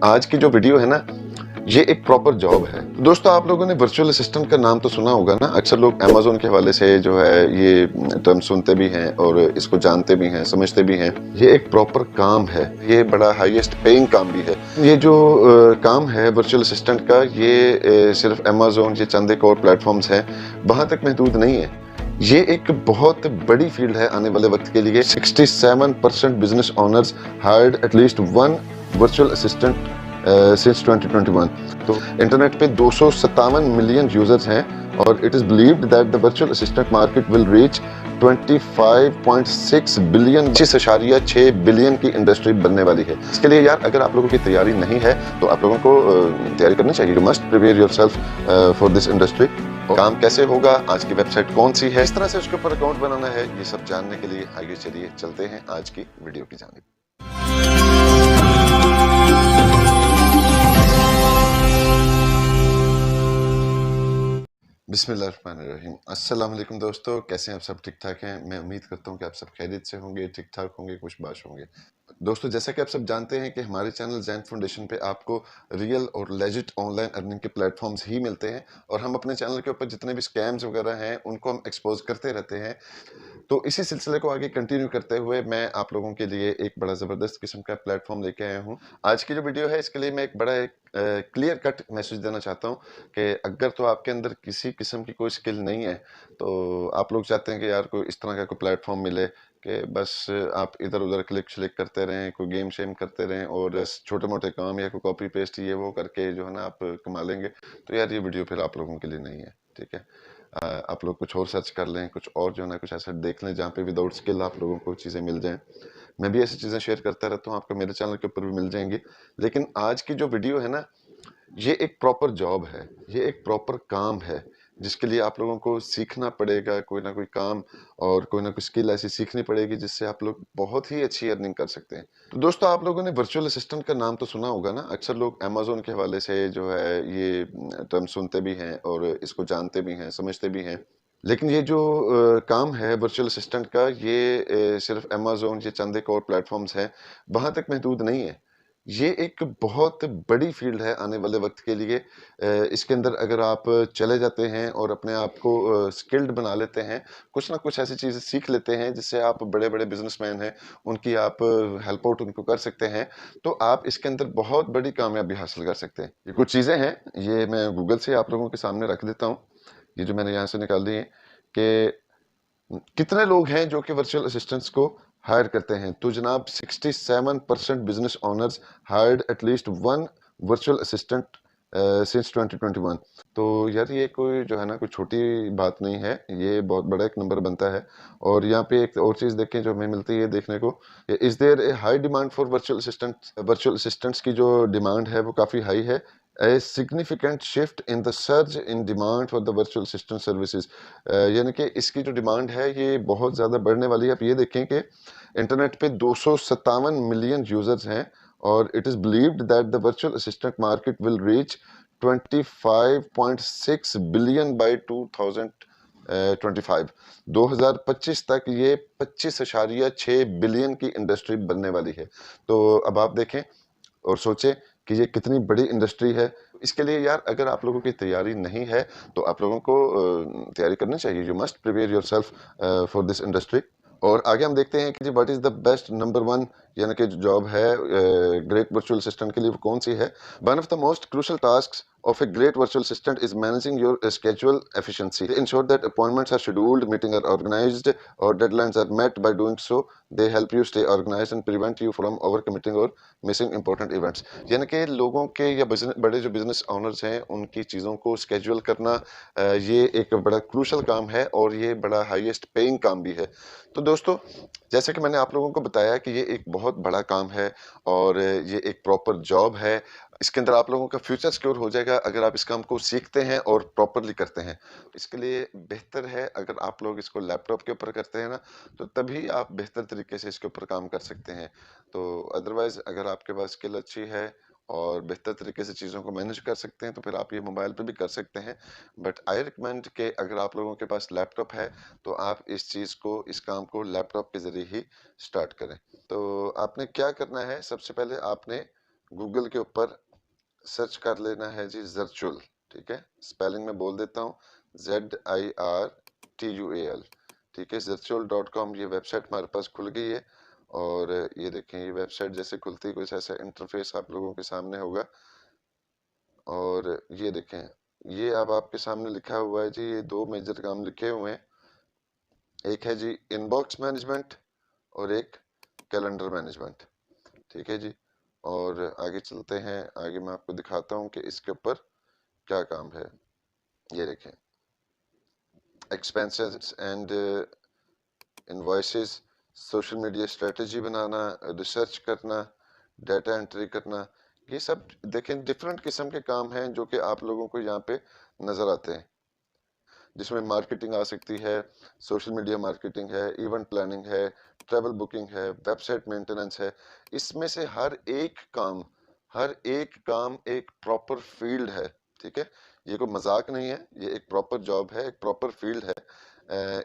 आज की जो वीडियो है ना, ये एक प्रॉपर जॉब है। दोस्तों, आप लोगों ने वर्चुअल असिस्टेंट का नाम तो सुना होगा ना। अक्सर लोग अमेज़न के हवाले से जो है ये टर्म सुनते भी हैं और इसको जानते भी हैं, समझते भी हैं। ये एक प्रॉपर काम है, ये बड़ा हाईएस्ट पेइंग काम भी है। ये जो काम है वर्चुअल असिस्टेंट का, ये सिर्फ अमेज़न, ये चंद एक और प्लेटफॉर्म्स हैं, वहाँ तक महदूद नहीं है। ये एक बहुत बड़ी फील्ड है आने वाले वक्त के लिए। 67% business owners hired at least one virtual assistant since 2021। तो इंटरनेट पे 257 मिलियन यूजर्स हैं और it is believed that the virtual assistant market will reach 25.6 billion, 6.6 billion की इंडस्ट्री बनने वाली है। इसके लिए यार, अगर आप लोगों की तैयारी नहीं है तो आप लोगों को तैयारी करनी चाहिए। You must prepare yourself for this industry. काम कैसे होगा, आज की वेबसाइट कौन सी है, इस तरह से उसके ऊपर अकाउंट बनाना है, ये सब जानने के लिए आगे चलिए चलते हैं आज की वीडियो की जानिब। बिस्मिल्लाहिर्रहमानिर्रहीम। अस्सलाम वालेकुम दोस्तों, कैसे हैं आप सब? ठीक ठाक हैं? मैं उम्मीद करता हूँ कि आप सब खैरियत से होंगे, ठीक ठाक होंगे, खुशबाश होंगे। दोस्तों, जैसा कि आप सब जानते हैं कि हमारे चैनल ज़ैन फाउंडेशन पे आपको रियल और लेजिट ऑनलाइन अर्निंग के प्लेटफॉर्म्स ही मिलते हैं और हम अपने चैनल के ऊपर जितने भी स्कैम्स वगैरह हैं उनको हम एक्सपोज करते रहते हैं। तो इसी सिलसिले को आगे कंटिन्यू करते हुए मैं आप लोगों के लिए एक बड़ा ज़बरदस्त किस्म का प्लेटफॉर्म लेके आया हूँ। आज की जो वीडियो है, इसके लिए मैं एक बड़ा क्लियर कट मैसेज देना चाहता हूँ कि अगर तो आपके अंदर किसी किस्म की कोई स्किल नहीं है, तो आप लोग चाहते हैं कि यार कोई इस तरह का कोई प्लेटफॉर्म मिले कि बस आप इधर उधर क्लिक श्लिक करते रहें, कोई गेम शेम करते रहें और छोटे मोटे काम या कोई कॉपी पेस्ट ये वो करके जो है ना आप कमा लेंगे, तो यार ये वीडियो फिर आप लोगों के लिए नहीं है। ठीक है, आप लोग कुछ और सर्च कर लें, कुछ और जो है ना कुछ ऐसा देख लें जहाँ पे विदाउट स्किल आप लोगों को चीज़ें मिल जाएं। मैं भी ऐसी चीज़ें शेयर करता रहता हूँ, आपको मेरे चैनल के ऊपर भी मिल जाएंगी। लेकिन आज की जो वीडियो है ना, ये एक प्रॉपर जॉब है, ये एक प्रॉपर काम है जिसके लिए आप लोगों को सीखना पड़ेगा कोई ना कोई काम और कोई ना कोई स्किल ऐसी सीखनी पड़ेगी जिससे आप लोग बहुत ही अच्छी अर्निंग कर सकते हैं। तो दोस्तों, आप लोगों ने वर्चुअल असिस्टेंट का नाम तो सुना होगा ना। अक्सर लोग अमेज़न के हवाले से जो है ये टर्म सुनते भी हैं और इसको जानते भी हैं, समझते भी हैं। लेकिन ये जो काम है वर्चुअल असिस्टेंट का, ये सिर्फ अमेज़न, ये चंद एक और प्लेटफॉर्म्स हैं, वहाँ तक महदूद नहीं है। ये एक बहुत बड़ी फील्ड है आने वाले वक्त के लिए। इसके अंदर अगर आप चले जाते हैं और अपने आप को स्किल्ड बना लेते हैं, कुछ ना कुछ ऐसी चीज़ें सीख लेते हैं जिससे आप बड़े बड़े बिजनेसमैन हैं उनकी आप हेल्प आउट उनको कर सकते हैं, तो आप इसके अंदर बहुत बड़ी कामयाबी हासिल कर सकते हैं। ये कुछ चीज़ें हैं, ये मैं गूगल से आप लोगों के सामने रख देता हूँ। ये जो मैंने यहाँ से निकाल दी है कि कितने लोग हैं जो कि वर्चुअल असिस्टेंट्स को हायर करते हैं, तो जनाब 67% business owners hired at least one virtual assistant since 2021। तो यार ये कोई जो है ना कोई छोटी बात नहीं है, ये बहुत बड़ा एक नंबर बनता है। और यहाँ पे एक और चीज़ देखें जो हमें मिलती है देखने को, is there a high demand for virtual assistants की जो डिमांड है वो काफ़ी हाई है। A significant shift in the surge in demand for the virtual assistant services। यानी कि इसकी जो डिमांड है ये बहुत ज़्यादा बढ़ने वाली है। आप ये देखें कि इंटरनेट पे 257 मिलियन यूजर्स हैं और it is believed that the virtual assistant market will reach 25.6 billion bye 2025। 2025 तक ये 25.6 बिलियन की इंडस्ट्री बनने वाली है। तो अब आप देखें और सोचें कि ये कितनी बड़ी इंडस्ट्री है। इसके लिए यार, अगर आप लोगों की तैयारी नहीं है तो आप लोगों को तैयारी करनी चाहिए। You must prepare yourself for this industry. और आगे हम देखते हैं कि जी what is the best number one यानी कि जो जॉब है ग्रेट वर्चुअल असिस्टेंट के लिए वो कौन सी है। One of the most crucial tasks of a great virtual assistant is managing your schedule efficiency. They ensure that appointments are scheduled, meetings are organized, or deadlines are met. By doing so, they help you stay organized and prevent you from overcommitting or missing important events. यानी कि लोगों के या बड़े जो business owners हैं उनकी चीज़ों को स्केड्यूल करना, ये एक बड़ा क्रूशल काम है और ये बड़ा हाईएस्ट पेइंग काम भी है। तो दोस्तों, जैसे कि मैंने आप लोगों को बताया कि ये एक बहुत बड़ा काम है और ये एक प्रॉपर जॉब है। इसके अंदर आप लोगों का फ्यूचर सिक्योर हो जाएगा अगर आप इस काम को सीखते हैं और प्रॉपरली करते हैं। इसके लिए बेहतर है अगर आप लोग इसको लैपटॉप के ऊपर करते हैं ना, तो तभी आप बेहतर तरीके से इसके ऊपर काम कर सकते हैं। तो अदरवाइज अगर आपके पास स्किल अच्छी है और बेहतर तरीके से चीज़ों को मैनेज कर सकते हैं तो फिर आप ये मोबाइल पे भी कर सकते हैं। बट आई रिकमेंड कि अगर आप लोगों के पास लैपटॉप है तो आप इस चीज़ को, इस काम को लैपटॉप के ज़रिए ही स्टार्ट करें। तो आपने क्या करना है, सबसे पहले आपने गूगल के ऊपर सर्च कर लेना है जी वर्चुअल, ठीक है, स्पेलिंग में बोल देता हूँ ZIRTUAL, ठीक है। virtual.com ये वेबसाइट हमारे पास खुल गई है और ये देखें ये वेबसाइट जैसे खुलती है कुछ ऐसा इंटरफेस आप लोगों के सामने होगा और ये देखें ये अब आपके सामने लिखा हुआ है जी, ये दो मेजर काम लिखे हुए हैं, एक है जी इनबॉक्स मैनेजमेंट और एक कैलेंडर मैनेजमेंट, ठीक है जी। और आगे चलते हैं, आगे मैं आपको दिखाता हूँ कि इसके ऊपर क्या काम है। ये देखें expenses and invoices, social media strategy banana, research करना, डाटा एंट्री करना, ये सब देखें डिफरेंट किस्म के काम हैं जो कि आप लोगों को यहाँ पे नजर आते हैं, जिसमें मार्केटिंग आ सकती है, सोशल मीडिया मार्केटिंग है, इवेंट प्लानिंग है, ट्रैवल बुकिंग है, वेबसाइट मेंटेनेंस है। इसमें से हर एक काम एक प्रॉपर फील्ड है, ठीक है। ये कोई मजाक नहीं है, ये एक प्रॉपर जॉब है, एक प्रॉपर फील्ड है।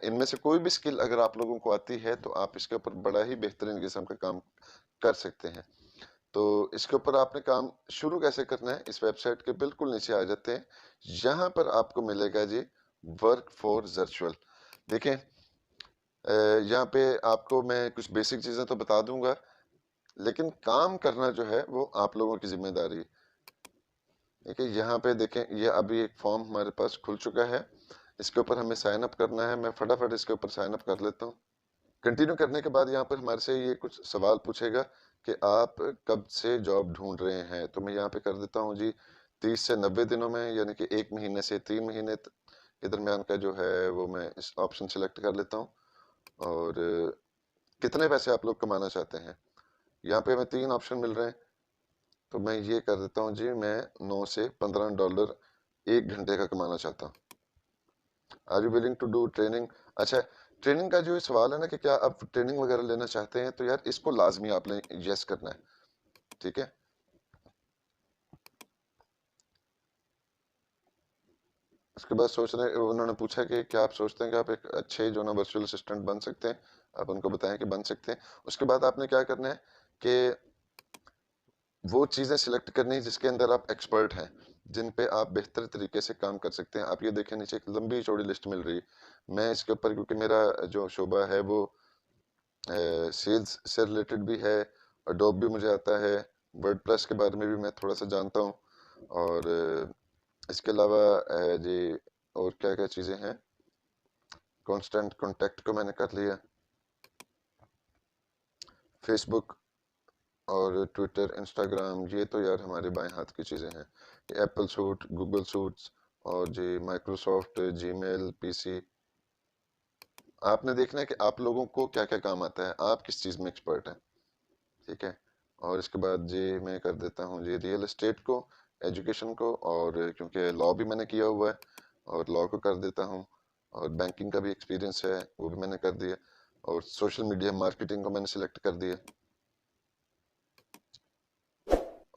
इनमें से कोई भी स्किल अगर आप लोगों को आती है तो आप इसके ऊपर बड़ा ही बेहतरीन किस्म का काम कर सकते हैं। तो इसके ऊपर आपने काम शुरू कैसे करना है, इस वेबसाइट के बिल्कुल नीचे आ जाते हैं, यहाँ पर आपको मिलेगा जी वर्क फॉर वर्चुअल। देखें यहाँ पे आपको मैं कुछ बेसिक चीजें तो बता दूंगा, लेकिन काम करना जो है वो आप लोगों की जिम्मेदारी है। देखिए यहाँ पे देखें ये अभी एक फॉर्म हमारे पास खुल चुका है, इसके ऊपर हमें साइन अप करना है। मैं फटाफट इसके ऊपर साइन अप कर लेता हूँ। कंटिन्यू करने के बाद यहाँ पर हमारे से ये कुछ सवाल पूछेगा कि आप कब से जॉब ढूंढ रहे हैं, तो मैं यहाँ पे कर देता हूँ जी 30 से 90 दिनों में, यानी कि 1 महीने से 3 महीने के दरमियान का जो है वो मैं इस ऑप्शन सिलेक्ट कर लेता हूँ। और कितने पैसे आप लोग कमाना चाहते हैं, यहाँ पे हमें 3 ऑप्शन मिल रहे हैं, तो मैं ये कर देता हूँ जी मैं $9 से $15 1 घंटे का कमाना चाहता हूँ। Are you willing to do training. अच्छा, ट्रेनिंग का जो सवाल है ना कि क्या आप ट्रेनिंग वगैरह लेना चाहते हैं, तो यार इसको लाजमी आपने यस करना है, ठीक है। उसके बाद सोच रहे उन्होंने पूछा कि क्या आप सोचते हैं कि आप एक अच्छे जो ना वर्चुअल असिस्टेंट बन सकते हैं, आप उनको बताएं कि बन सकते हैं। उसके बाद आपने क्या करना है कि वो चीज़ें सिलेक्ट करनी है जिसके अंदर आप एक्सपर्ट हैं, जिन पे आप बेहतर तरीके से काम कर सकते हैं। आप ये देखें नीचे एक लंबी चौड़ी लिस्ट मिल रही है, मैं इसके ऊपर क्योंकि मेरा जो शोबा है वो सेल्स से रिलेटेड भी है, अडोब भी मुझे आता है, वर्डप्रेस के बारे में भी मैं थोड़ा सा जानता हूँ, और इसके अलावा जी और क्या क्या चीज़ें हैं, कांस्टेंट कांटेक्ट को मैंने कर लिया, फेसबुक और ट्विटर इंस्टाग्राम, ये तो यार हमारे बाएं हाथ की चीज़ें हैं। एप्पल सूट, गूगल सूट्स और जी माइक्रोसॉफ्ट, जीमेल, पीसी। आपने देखना है कि आप लोगों को क्या क्या काम आता है, आप किस चीज़ में एक्सपर्ट हैं, ठीक है। और इसके बाद जी मैं कर देता हूँ जी रियल एस्टेट को, एजुकेशन को, और क्योंकि लॉ भी मैंने किया हुआ है और लॉ को कर देता हूँ, और बैंकिंग का भी एक्सपीरियंस है वो भी मैंने कर दिया, और सोशल मीडिया मार्केटिंग को मैंने सिलेक्ट कर दिया।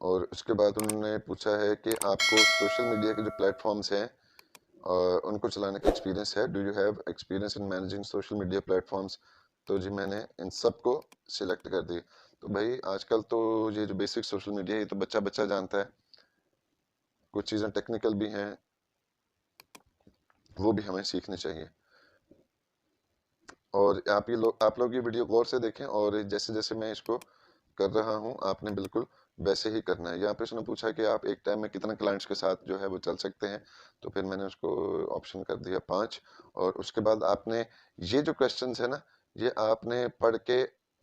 और उसके बाद उन्होंने पूछा है कि आपको सोशल मीडिया के जो प्लेटफॉर्म्स हैं उनको चलाने का एक्सपीरियंस है, do you have experience in managing social media platforms. तो जी मैंने इन सब को सिलेक्ट कर दिया। तो भाई आजकल तो ये जो बेसिक सोशल मीडिया है ये तो बच्चा बच्चा जानता है, कुछ चीज़ें टेक्निकल भी हैं वो भी हमें सीखनी चाहिए। और आप लोग ये वीडियो गौर से देखें, और जैसे जैसे मैं इसको कर रहा हूँ आपने बिल्कुल वैसे ही करना है। यहाँ पे उसने पूछा कि आप एक टाइम में कितने क्लाइंट्स के साथ जो है वो चल सकते हैं, तो फिर मैंने उसको ऑप्शन कर दिया 5। और उसके बाद आपने ये जो क्वेश्चंस है ना, ये आपने पढ़ के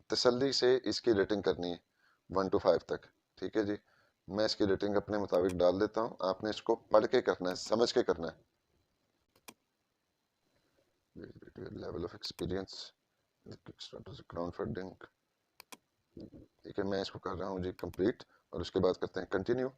तसल्ली से इसकी रेटिंग करनी है 1 to 5 तक, ठीक है जी। मैं इसकी रेटिंग अपने मुताबिक डाल देता हूँ, आपने इसको पढ़ के करना है, समझ के करना है। Level of experience, crowd funding, ठीक है। मैं इसको कर रहा हूँ जी कंप्लीट, और उसके बाद करते हैं कंटिन्यू।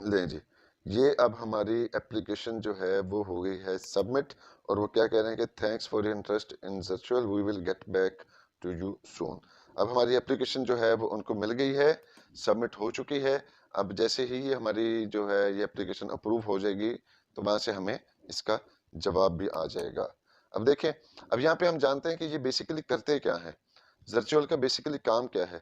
लें जी, ये अब हमारी एप्लीकेशन जो है वो हो गई है सबमिट, और वो क्या कह रहे हैं कि thanks for your interest in virtual, we will get back to you soon. अब हमारी एप्लीकेशन जो है वो उनको मिल गई है, सबमिट हो चुकी है। अब जैसे ही ये हमारी जो है ये एप्लीकेशन अप्रूव हो जाएगी तो वहाँ से हमें इसका जवाब भी आ जाएगा। अब देखें, अब यहाँ पे हम जानते हैं कि ये बेसिकली करते क्या है, वर्चुअल का बेसिकली काम क्या है।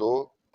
2،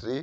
3،